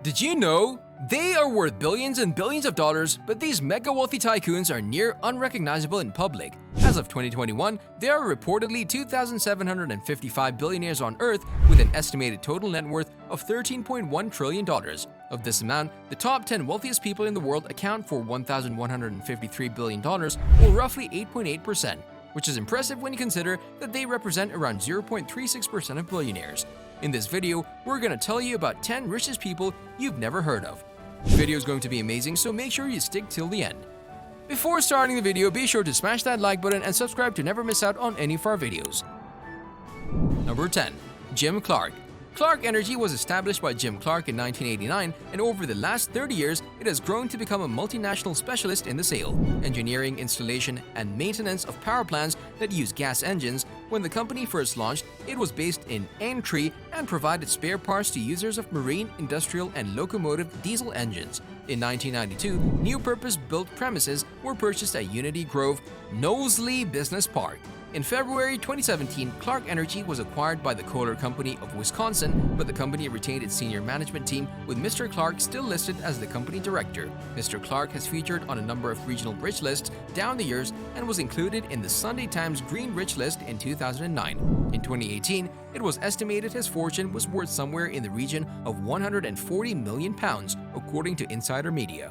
Did you know? They are worth billions and billions of dollars, but these mega-wealthy tycoons are near unrecognizable in public. As of 2021, there are reportedly 2,755 billionaires on Earth with an estimated total net worth of $13.1 trillion. Of this amount, the top 10 wealthiest people in the world account for $1,153 billion, or roughly 8.8%, which is impressive when you consider that they represent around 0.36% of billionaires. In this video, we're gonna tell you about 10 richest people you've never heard of. The video is going to be amazing, so make sure you stick till the end. Before starting the video, be sure to smash that like button and subscribe to never miss out on any of our videos. Number 10. Jim Clark. Clark Energy was established by Jim Clark in 1989, and over the last 30 years, it has grown to become a multinational specialist in the sale, engineering, installation, and maintenance of power plants that use gas engines. When the company first launched, it was based in Aintree and provided spare parts to users of marine, industrial, and locomotive diesel engines. In 1992, new purpose-built premises were purchased at Unity Grove, Knowsley Business Park. In February 2017, Clark Energy was acquired by the Kohler Company of Wisconsin, but the company retained its senior management team, with Mr. Clark still listed as the company director. Mr. Clark has featured on a number of regional rich lists down the years and was included in the Sunday Times Green Rich list in 2009. In 2018, it was estimated his fortune was worth somewhere in the region of £140 million, according to insider media.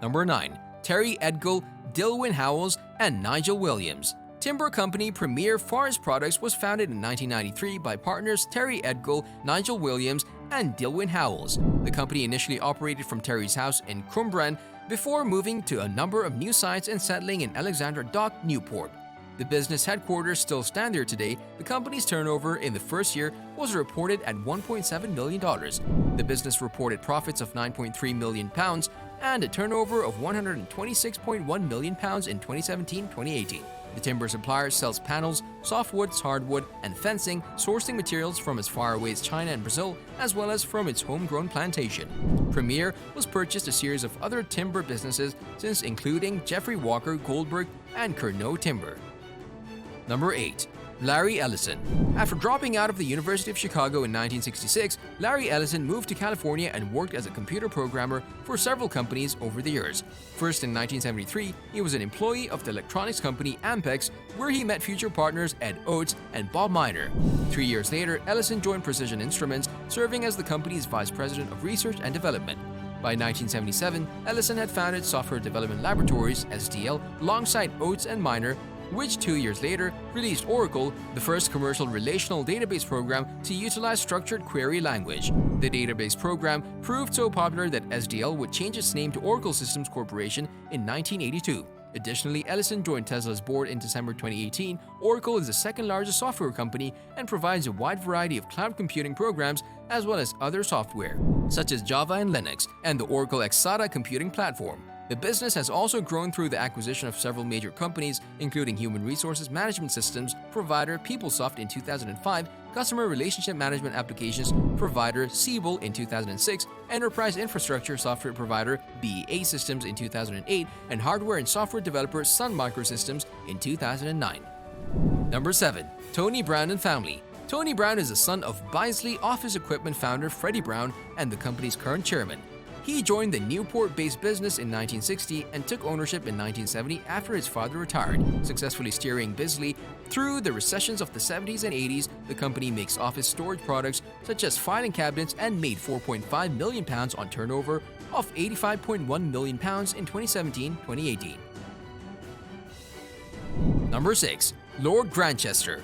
Number 9. Terry Edgell, Dilwyn Howells, and Nigel Williams. Timber company Premier Forest Products was founded in 1993 by partners Terry Edgell, Nigel Williams, and Dilwyn Howells. The company initially operated from Terry's house in Cumbrian before moving to a number of new sites and settling in Alexandra Dock, Newport. The business headquarters still stand there today. The company's turnover in the first year was reported at $1.7 million. The business reported profits of £9.3 million and a turnover of £126.1 million in 2017-2018. The timber supplier sells panels, softwoods, hardwood, and fencing, sourcing materials from as far away as China and Brazil, as well as from its homegrown plantation. Premier was purchased a series of other timber businesses since, including Jeffrey Walker Goldberg and Curnow Timber. Number 8. Larry Ellison. After dropping out of the University of Chicago in 1966, Larry Ellison moved to California and worked as a computer programmer for several companies over the years. First in 1973, he was an employee of the electronics company Ampex, where he met future partners Ed Oates and Bob Miner. 3 years later, Ellison joined Precision Instruments, serving as the company's vice president of research and development. By 1977, Ellison had founded Software Development Laboratories, SDL, alongside Oates and Miner, which 2 years later released Oracle, the first commercial relational database program to utilize structured query language. The database program proved so popular that SDL would change its name to Oracle Systems Corporation in 1982. Additionally, Ellison joined Tesla's board in December 2018. Oracle is the second largest software company and provides a wide variety of cloud computing programs as well as other software, such as Java and Linux, and the Oracle Exadata computing platform. The business has also grown through the acquisition of several major companies, including human resources management systems provider PeopleSoft in 2005, customer relationship management applications provider Siebel in 2006, enterprise infrastructure software provider BEA Systems in 2008, and hardware and software developer Sun Microsystems in 2009. Number 7. Tony Brown and Family. Tony Brown is the son of Bisley Office Equipment founder Freddie Brown and the company's current chairman. He joined the Newport-based business in 1960 and took ownership in 1970 after his father retired, successfully steering Bisley through the recessions of the 70s and 80s. The company makes office storage products such as filing cabinets and made £4.5 million on turnover of £85.1 million in 2017-2018. Number 6. Lord Granchester.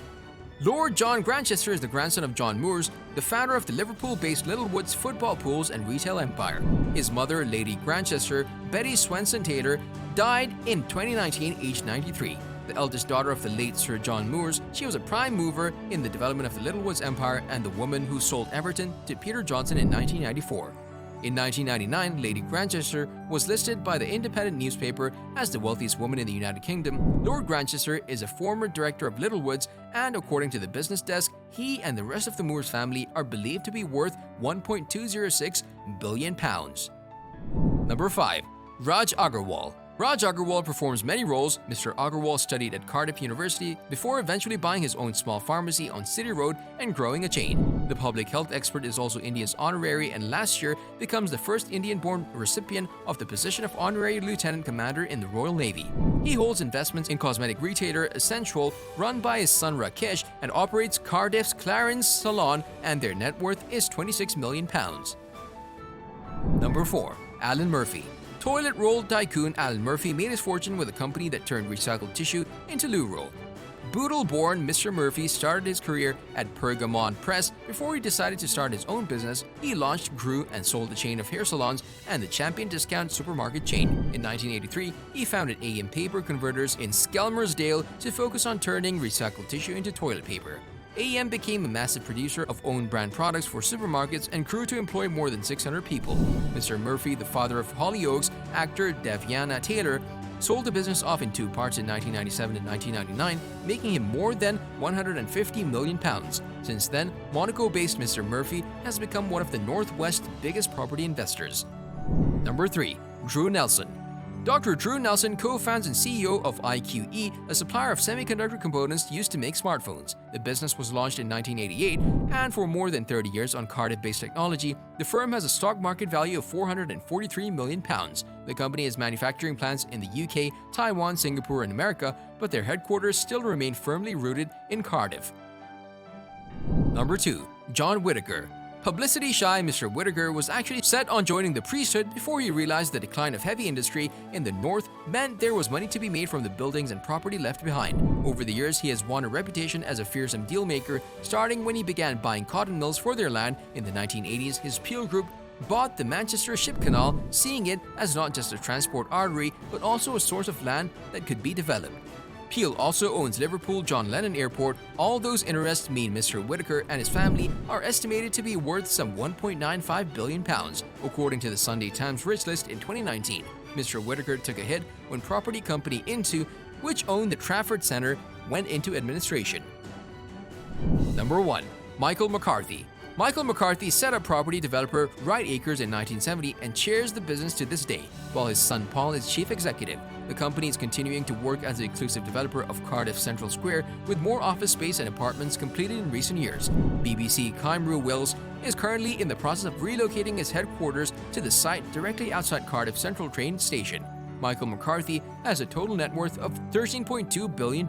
Lord John Granchester is the grandson of John Moores, the founder of the Liverpool-based Littlewoods football pools and retail empire. His mother, Lady Granchester, Betty Swenson Taylor, died in 2019, aged 93. The eldest daughter of the late Sir John Moores, she was a prime mover in the development of the Littlewoods empire and the woman who sold Everton to Peter Johnson in 1994. In 1999, Lady Granchester was listed by the Independent newspaper as the wealthiest woman in the United Kingdom. Lord Granchester is a former director of Littlewoods, and according to the Business Desk, he and the rest of the Moores family are believed to be worth £1.206 billion. Number 5. Raj Agarwal. Raj Agarwal performs many roles. Mr. Agarwal studied at Cardiff University before eventually buying his own small pharmacy on City Road and growing a chain. The public health expert is also India's honorary and last year becomes the first Indian-born recipient of the position of honorary lieutenant commander in the Royal Navy. He holds investments in cosmetic retailer Essential, run by his son Rakesh, and operates Cardiff's Clarence Salon, and their net worth is £26 million. Number 4. Alan Murphy. Toilet roll tycoon Alan Murphy made his fortune with a company that turned recycled tissue into loo roll. Bootle-born Mr. Murphy started his career at Pergamon Press. Before he decided to start his own business, he launched, grew, and sold a chain of hair salons and the Champion discount supermarket chain. In 1983, he founded AM Paper Converters in Skelmersdale to focus on turning recycled tissue into toilet paper. AM became a massive producer of own brand products for supermarkets and grew to employ more than 600 people. Mr. Murphy, the father of Hollyoaks actor Devyana Taylor, sold the business off in two parts in 1997 and 1999, making him more than £150 million. Since then, Monaco-based Mr. Murphy has become one of the Northwest's biggest property investors. Number 3. Drew Nelson. Dr. Drew Nelson co-founds and CEO of IQE, a supplier of semiconductor components used to make smartphones. The business was launched in 1988, and for more than 30 years on Cardiff-based technology, the firm has a stock market value of £443 million. The company has manufacturing plants in the UK, Taiwan, Singapore, and America, but their headquarters still remain firmly rooted in Cardiff. Number 2. John Whitaker. Publicity-shy Mr. Whitaker was actually set on joining the priesthood before he realized the decline of heavy industry in the north meant there was money to be made from the buildings and property left behind. Over the years, he has won a reputation as a fearsome deal-maker, starting when he began buying cotton mills for their land in the 1980s. His Peel Group bought the Manchester Ship Canal, seeing it as not just a transport artery but also a source of land that could be developed. Peel also owns Liverpool John Lennon Airport. All those interests mean Mr. Whitaker and his family are estimated to be worth some £1.95 billion, according to the Sunday Times Rich List in 2019. Mr. Whitaker took a hit when property company Into, which owned the Trafford Centre, went into administration. Number 1. Michael McCarthy. Michael McCarthy set up property developer Whitaker in 1970 and chairs the business to this day, while his son Paul is chief executive. The company is continuing to work as the exclusive developer of Cardiff Central Square, with more office space and apartments completed in recent years. BBC Cymru Wills is currently in the process of relocating its headquarters to the site directly outside Cardiff Central train station. Michael McCarthy has a total net worth of $13.2 billion.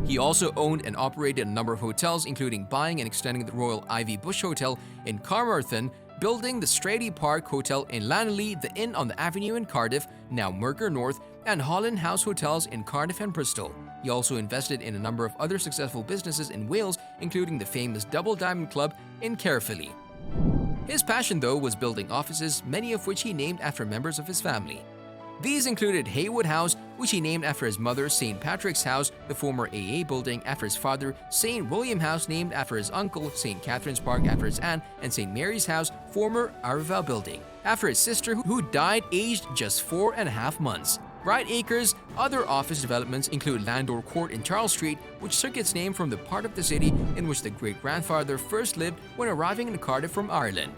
He also owned and operated a number of hotels, including buying and extending the Royal Ivy Bush Hotel in Carmarthen, building the Strady Park Hotel in Laneley, the Inn on the Avenue in Cardiff, now Merker North, and Holland House Hotels in Cardiff and Bristol. He also invested in a number of other successful businesses in Wales, including the famous Double Diamond Club in Caerphilly. His passion, though, was building offices, many of which he named after members of his family. These included Haywood House, which he named after his mother, St. Patrick's House, the former AA building after his father, St. William House named after his uncle, St. Catherine's Park after his aunt, and St. Mary's House, former Arval building, after his sister who died aged just 4.5 months. Whitaker's other office developments include Landor Court in Charles Street, which took its name from the part of the city in which the great-grandfather first lived when arriving in Cardiff from Ireland,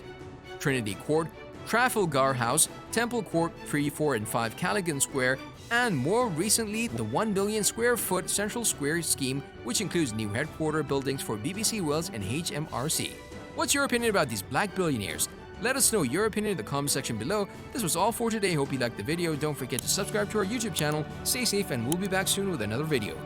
Trinity Court, Trafalgar House, Temple Court, 3, 4, and 5 Callaghan Square, and more recently the 1 million square foot Central Square scheme, which includes new headquarter buildings for BBC Wales and HMRC. What's your opinion about these black billionaires? Let us know your opinion in the comment section below. This was all for today. Hope you liked the video. Don't forget to subscribe to our YouTube channel. Stay safe, and we'll be back soon with another video.